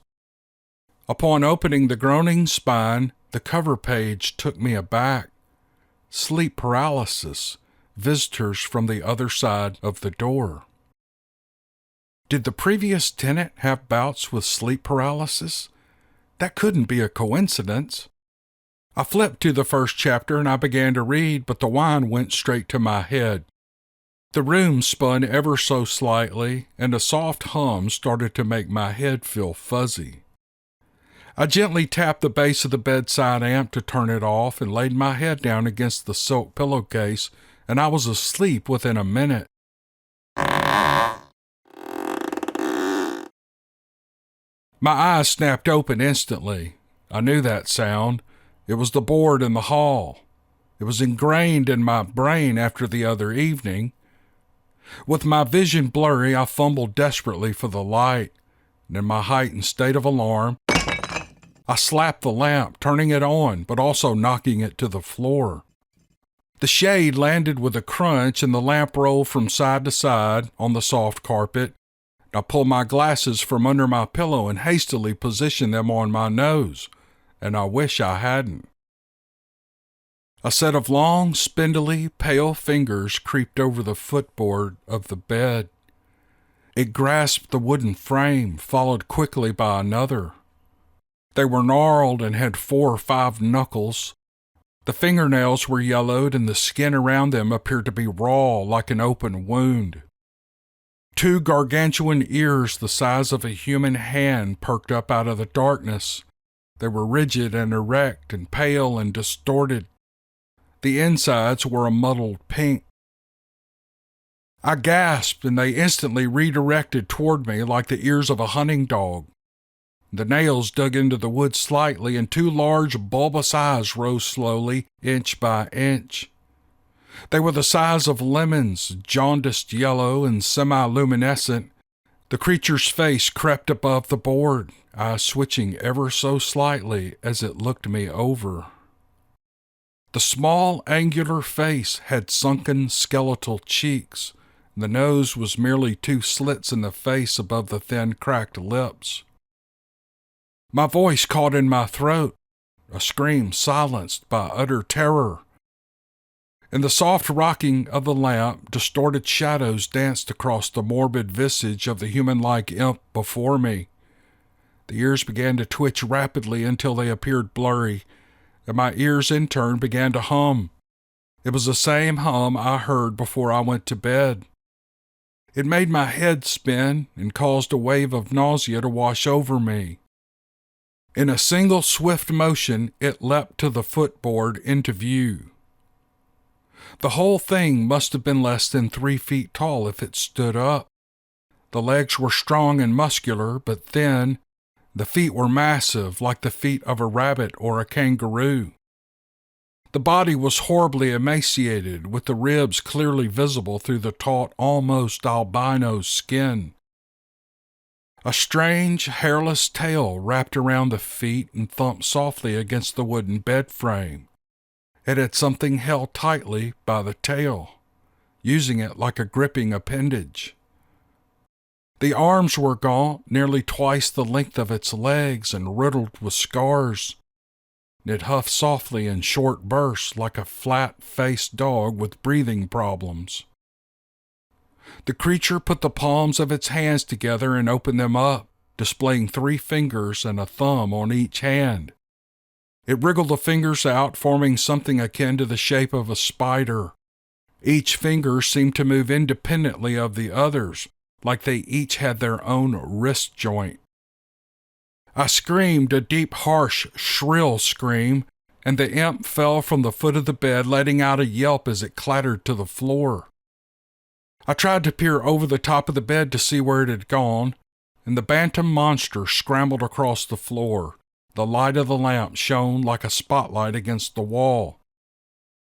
Upon opening the groaning spine, the cover page took me aback. Sleep paralysis, visitors from the other side of the door. Did the previous tenant have bouts with sleep paralysis? That couldn't be a coincidence. I flipped to the first chapter and I began to read, but the wine went straight to my head. The room spun ever so slightly, and a soft hum started to make my head feel fuzzy. I gently tapped the base of the bedside amp to turn it off and laid my head down against the silk pillowcase, and I was asleep within a minute. My eyes snapped open instantly. I knew that sound. It was the board in the hall. It was ingrained in my brain after the other evening. With my vision blurry, I fumbled desperately for the light, and in my heightened state of alarm, I slapped the lamp, turning it on, but also knocking it to the floor. The shade landed with a crunch, and the lamp rolled from side to side on the soft carpet. I pulled my glasses from under my pillow and hastily positioned them on my nose, and I wish I hadn't. A set of long, spindly, pale fingers creeped over the footboard of the bed. It grasped the wooden frame, followed quickly by another. They were gnarled and had 4 or 5 knuckles. The fingernails were yellowed and the skin around them appeared to be raw like an open wound. 2 gargantuan ears the size of a human hand perked up out of the darkness. They were rigid and erect and pale and distorted. The insides were a muddled pink. I gasped and they instantly redirected toward me like the ears of a hunting dog. The nails dug into the wood slightly, and two large, bulbous eyes rose slowly, inch by inch. They were the size of lemons, jaundiced yellow and semi-luminescent. The creature's face crept above the board, eyes switching ever so slightly as it looked me over. The small, angular face had sunken skeletal cheeks. The nose was merely two slits in the face above the thin, cracked lips. My voice caught in my throat, a scream silenced by utter terror. In the soft rocking of the lamp, distorted shadows danced across the morbid visage of the human-like imp before me. The ears began to twitch rapidly until they appeared blurry, and my ears in turn began to hum. It was the same hum I heard before I went to bed. It made my head spin and caused a wave of nausea to wash over me. In a single swift motion, it leapt to the footboard into view. The whole thing must have been less than 3 feet tall if it stood up. The legs were strong and muscular, but thin. The feet were massive, like the feet of a rabbit or a kangaroo. The body was horribly emaciated, with the ribs clearly visible through the taut, almost albino skin. A strange, hairless tail wrapped around the feet and thumped softly against the wooden bed frame. It had something held tightly by the tail, using it like a gripping appendage. The arms were gaunt, nearly twice the length of its legs and riddled with scars. It huffed softly in short bursts like a flat-faced dog with breathing problems. The creature put the palms of its hands together and opened them up, displaying 3 fingers and a thumb on each hand. It wriggled the fingers out, forming something akin to the shape of a spider. Each finger seemed to move independently of the others, like they each had their own wrist joint. I screamed a deep, harsh, shrill scream, and the imp fell from the foot of the bed, letting out a yelp as it clattered to the floor. I tried to peer over the top of the bed to see where it had gone, and the bantam monster scrambled across the floor. The light of the lamp shone like a spotlight against the wall.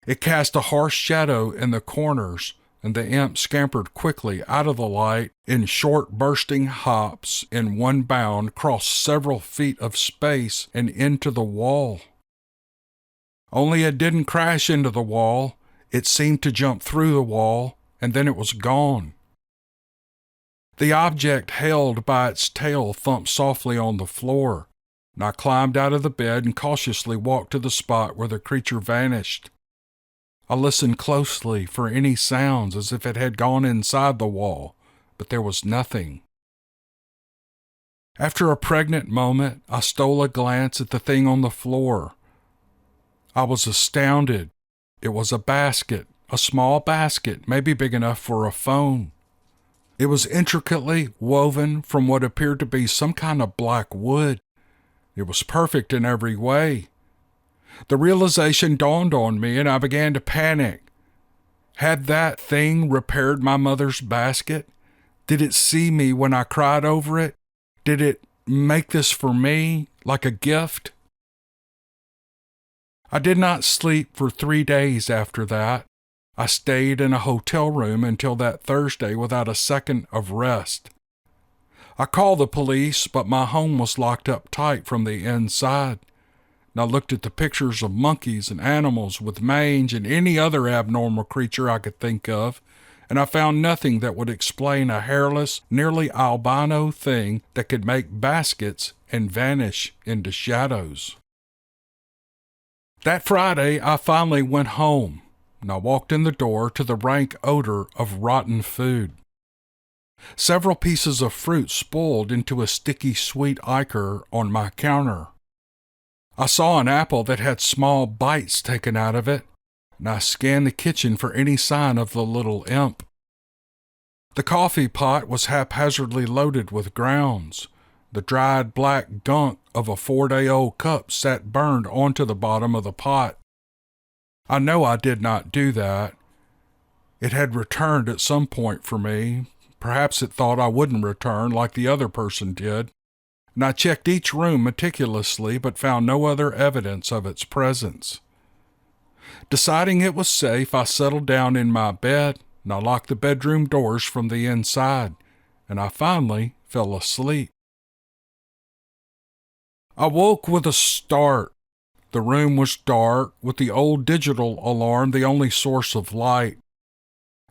It cast a harsh shadow in the corners, and the imp scampered quickly out of the light in short bursting hops in one bound, crossed several feet of space and into the wall. Only it didn't crash into the wall. It seemed to jump through the wall, and then it was gone. The object held by its tail thumped softly on the floor, and I climbed out of the bed and cautiously walked to the spot where the creature vanished. I listened closely for any sounds as if it had gone inside the wall, but there was nothing. After a pregnant moment, I stole a glance at the thing on the floor. I was astounded. It was a basket, a small basket, maybe big enough for a phone. It was intricately woven from what appeared to be some kind of black wood. It was perfect in every way. The realization dawned on me, and I began to panic. Had that thing repaired my mother's basket? Did it see me when I cried over it? Did it make this for me, like a gift? I did not sleep for 3 days after that. I stayed in a hotel room until that Thursday without a second of rest. I called the police, but my home was locked up tight from the inside. And I looked at the pictures of monkeys and animals with mange and any other abnormal creature I could think of, and I found nothing that would explain a hairless, nearly albino thing that could make baskets and vanish into shadows. That Friday, I finally went home, and I walked in the door to the rank odor of rotten food. Several pieces of fruit spoiled into a sticky sweet ichor on my counter. I saw an apple that had small bites taken out of it, and I scanned the kitchen for any sign of the little imp. The coffee pot was haphazardly loaded with grounds. The dried black gunk of a 4-day-old cup sat burned onto the bottom of the pot. I know I did not do that. It had returned at some point for me. Perhaps it thought I wouldn't return like the other person did, and I checked each room meticulously but found no other evidence of its presence. Deciding it was safe, I settled down in my bed and I locked the bedroom doors from the inside, and I finally fell asleep. I woke with a start. The room was dark, with the old digital alarm the only source of light.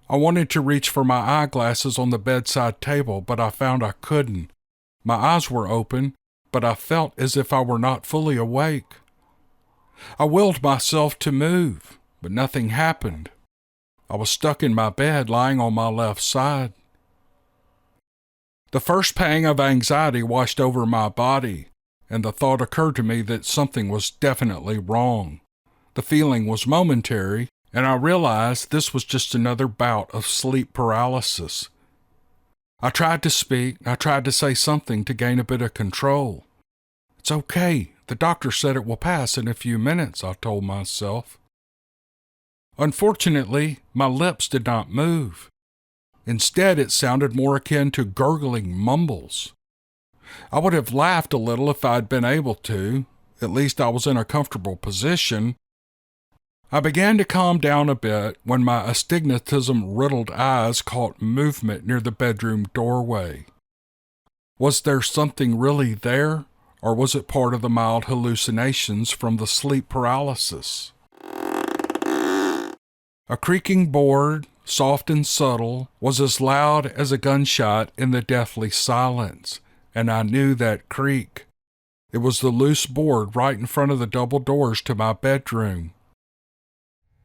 I wanted to reach for my eyeglasses on the bedside table, but I found I couldn't. My eyes were open, but I felt as if I were not fully awake. I willed myself to move, but nothing happened. I was stuck in my bed, lying on my left side. The first pang of anxiety washed over my body, and the thought occurred to me that something was definitely wrong. The feeling was momentary, and I realized this was just another bout of sleep paralysis. I tried to speak, I tried to say something to gain a bit of control. "It's okay, the doctor said it will pass in a few minutes," I told myself. Unfortunately, my lips did not move. Instead, it sounded more akin to gurgling mumbles. I would have laughed a little if I'd been able to. At least I was in a comfortable position. I began to calm down a bit when my astigmatism-riddled eyes caught movement near the bedroom doorway. Was there something really there, or was it part of the mild hallucinations from the sleep paralysis? A creaking board, soft and subtle, was as loud as a gunshot in the deathly silence, and I knew that creak. It was the loose board right in front of the double doors to my bedroom.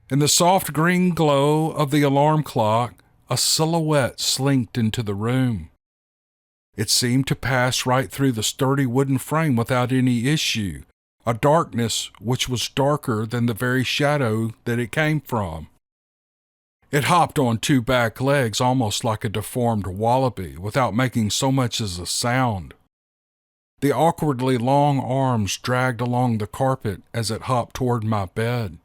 In the soft green glow of the alarm clock, a silhouette slinked into the room. It seemed to pass right through the sturdy wooden frame without any issue, a darkness which was darker than the very shadow that it came from. It hopped on two back legs almost like a deformed wallaby without making so much as a sound. The awkwardly long arms dragged along the carpet as it hopped toward my bed.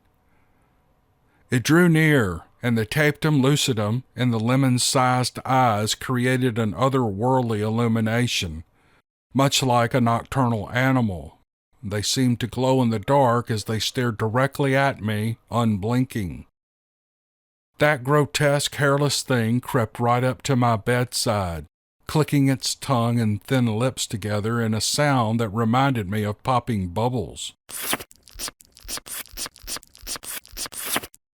It drew near, and the tapetum lucidum in the lemon-sized eyes created an otherworldly illumination, much like a nocturnal animal. They seemed to glow in the dark as they stared directly at me, unblinking. That grotesque, hairless thing crept right up to my bedside, clicking its tongue and thin lips together in a sound that reminded me of popping bubbles.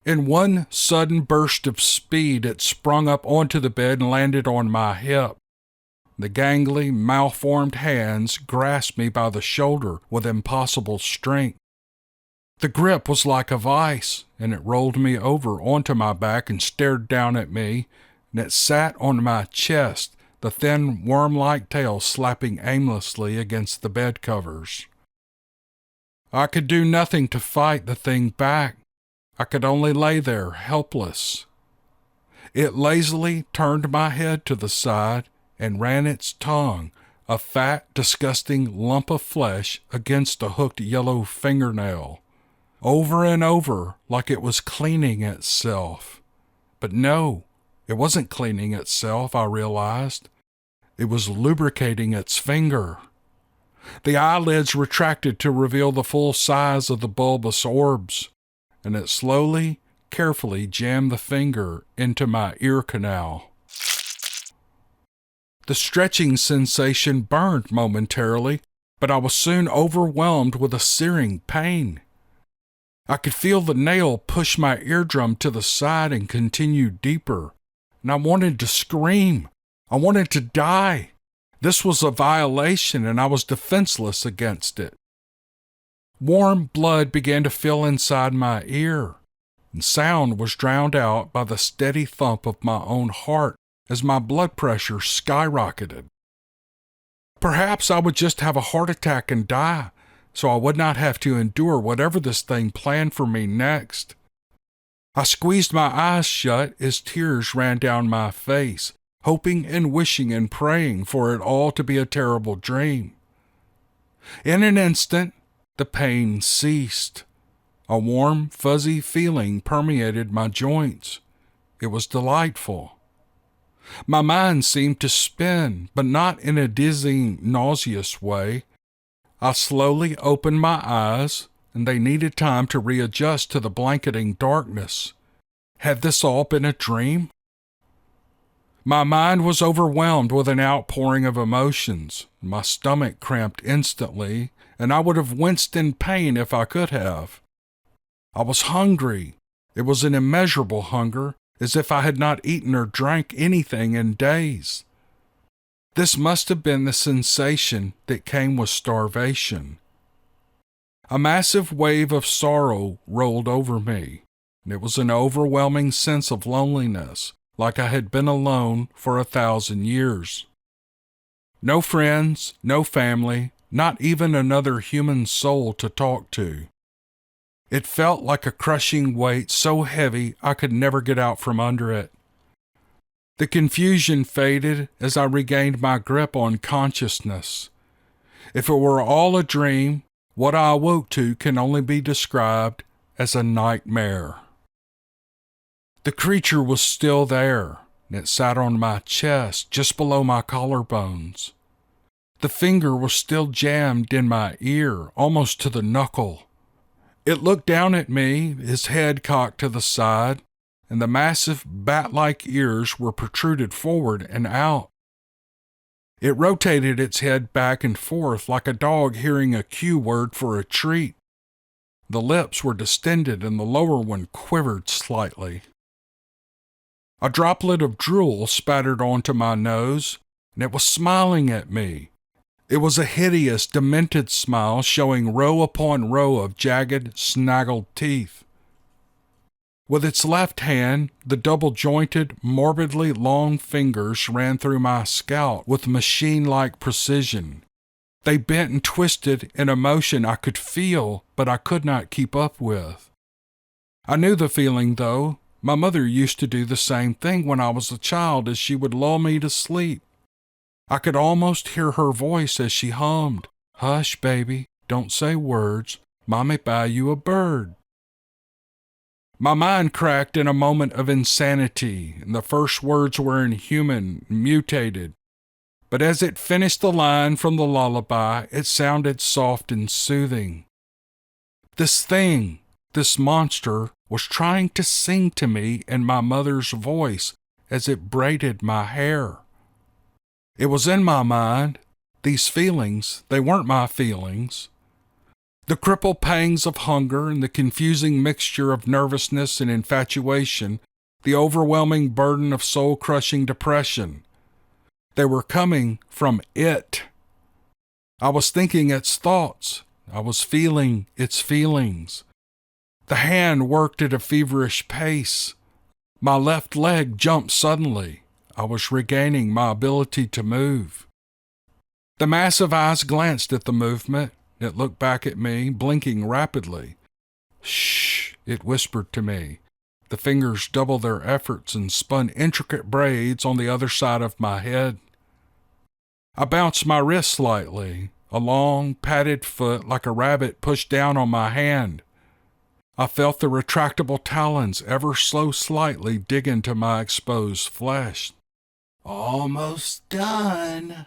In one sudden burst of speed, it sprung up onto the bed and landed on my hip. The gangly, malformed hands grasped me by the shoulder with impossible strength. The grip was like a vice, and it rolled me over onto my back and stared down at me, and it sat on my chest, the thin worm-like tail slapping aimlessly against the bed covers. I could do nothing to fight the thing back. I could only lay there, helpless. It lazily turned my head to the side and ran its tongue, a fat, disgusting lump of flesh, against a hooked yellow fingernail. Over and over, like it was cleaning itself. But no, it wasn't cleaning itself, I realized. It was lubricating its finger. The eyelids retracted to reveal the full size of the bulbous orbs, and it slowly, carefully jammed the finger into my ear canal. The stretching sensation burned momentarily, but I was soon overwhelmed with a searing pain. I could feel the nail push my eardrum to the side and continue deeper, and I wanted to scream. I wanted to die. This was a violation, and I was defenseless against it. Warm blood began to fill inside my ear, and sound was drowned out by the steady thump of my own heart as my blood pressure skyrocketed. Perhaps I would just have a heart attack and die, so I would not have to endure whatever this thing planned for me next. I squeezed my eyes shut as tears ran down my face, hoping and wishing and praying for it all to be a terrible dream. In an instant, the pain ceased. A warm, fuzzy feeling permeated my joints. It was delightful. My mind seemed to spin, but not in a dizzying, nauseous way. I slowly opened my eyes, and they needed time to readjust to the blanketing darkness. Had this all been a dream? My mind was overwhelmed with an outpouring of emotions. My stomach cramped instantly, and I would have winced in pain if I could have. I was hungry. It was an immeasurable hunger, as if I had not eaten or drank anything in days. This must have been the sensation that came with starvation. A massive wave of sorrow rolled over me. It was an overwhelming sense of loneliness, like I had been alone for 1,000 years. No friends, no family, not even another human soul to talk to. It felt like a crushing weight so heavy I could never get out from under it. The confusion faded as I regained my grip on consciousness. If it were all a dream, what I awoke to can only be described as a nightmare. The creature was still there, and it sat on my chest just below my collarbones. The finger was still jammed in my ear, almost to the knuckle. It looked down at me, his head cocked to the side, and the massive bat-like ears were protruded forward and out. It rotated its head back and forth like a dog hearing a cue word for a treat. The lips were distended and the lower one quivered slightly. A droplet of drool spattered onto my nose, and it was smiling at me. It was a hideous, demented smile showing row upon row of jagged, snaggled teeth. With its left hand, the double-jointed, morbidly long fingers ran through my scalp with machine-like precision. They bent and twisted in a motion I could feel, but I could not keep up with. I knew the feeling, though. My mother used to do the same thing when I was a child as she would lull me to sleep. I could almost hear her voice as she hummed, "Hush, baby, don't say words. Mommy buy you a bird." My mind cracked in a moment of insanity, and the first words were inhuman, mutated. But as it finished the line from the lullaby, it sounded soft and soothing. This thing, this monster, was trying to sing to me in my mother's voice as it braided my hair. It was in my mind. These feelings, they weren't my feelings. The crippled pangs of hunger and the confusing mixture of nervousness and infatuation, the overwhelming burden of soul-crushing depression. They were coming from it. I was thinking its thoughts. I was feeling its feelings. The hand worked at a feverish pace. My left leg jumped suddenly. I was regaining my ability to move. The massive eyes glanced at the movement. It looked back at me, blinking rapidly. "Shh," it whispered to me. The fingers doubled their efforts and spun intricate braids on the other side of my head. I bounced my wrist slightly. A long, padded foot like a rabbit pushed down on my hand. I felt the retractable talons ever so slightly dig into my exposed flesh. "Almost done."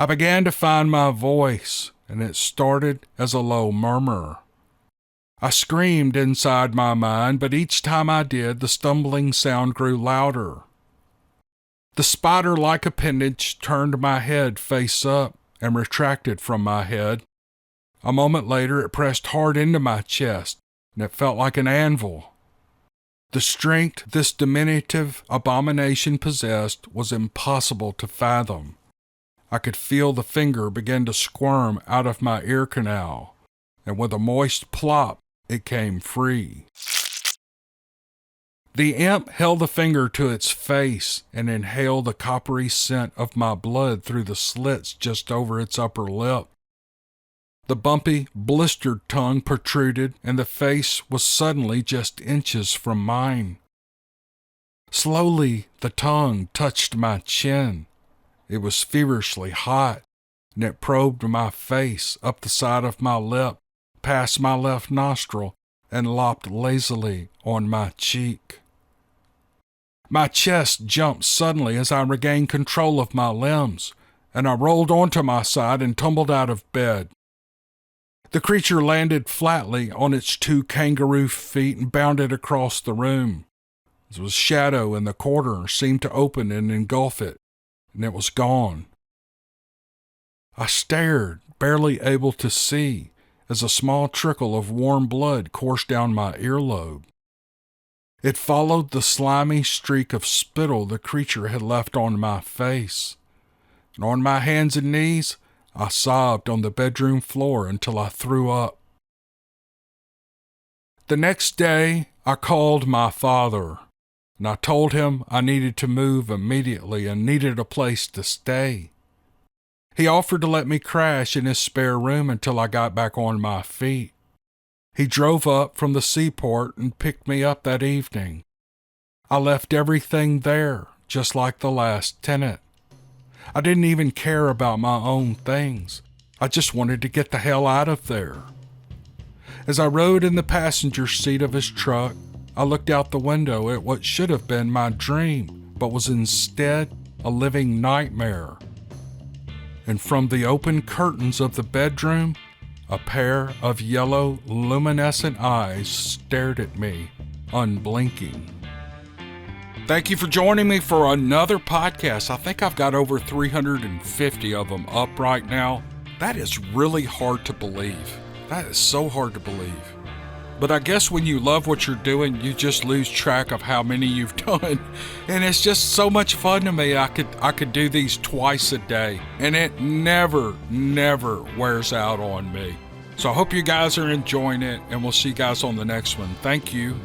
I began to find my voice, and it started as a low murmur. I screamed inside my mind, but each time I did, the stumbling sound grew louder. The spider-like appendage turned my head face up and retracted from my head. A moment later, it pressed hard into my chest, and it felt like an anvil. The strength this diminutive abomination possessed was impossible to fathom. I could feel the finger begin to squirm out of my ear canal, and with a moist plop, it came free. The imp held the finger to its face and inhaled the coppery scent of my blood through the slits just over its upper lip. The bumpy, blistered tongue protruded, and the face was suddenly just inches from mine. Slowly, the tongue touched my chin. It was feverishly hot, and it probed my face up the side of my lip, past my left nostril, and lopped lazily on my cheek. My chest jumped suddenly as I regained control of my limbs, and I rolled onto my side and tumbled out of bed. The creature landed flatly on its 2 kangaroo feet and bounded across the room. There was shadow in the corner seemed to open and engulf it, and it was gone. I stared, barely able to see, as a small trickle of warm blood coursed down my earlobe. It followed the slimy streak of spittle the creature had left on my face, and on my hands and knees, I sobbed on the bedroom floor until I threw up. The next day, I called my father, and I told him I needed to move immediately and needed a place to stay. He offered to let me crash in his spare room until I got back on my feet. He drove up from the seaport and picked me up that evening. I left everything there, just like the last tenant. I didn't even care about my own things. I just wanted to get the hell out of there. As I rode in the passenger seat of his truck, I looked out the window at what should have been my dream, but was instead a living nightmare. And from the open curtains of the bedroom, a pair of yellow, luminescent eyes stared at me, unblinking. Thank you for joining me for another podcast. I think I've got over 350 of them up right now. That is really hard to believe. That is so hard to believe. But I guess when you love what you're doing, you just lose track of how many you've done. And it's just so much fun to me. I could do these twice a day. And it never wears out on me. So I hope you guys are enjoying it. And we'll see you guys on the next one. Thank you.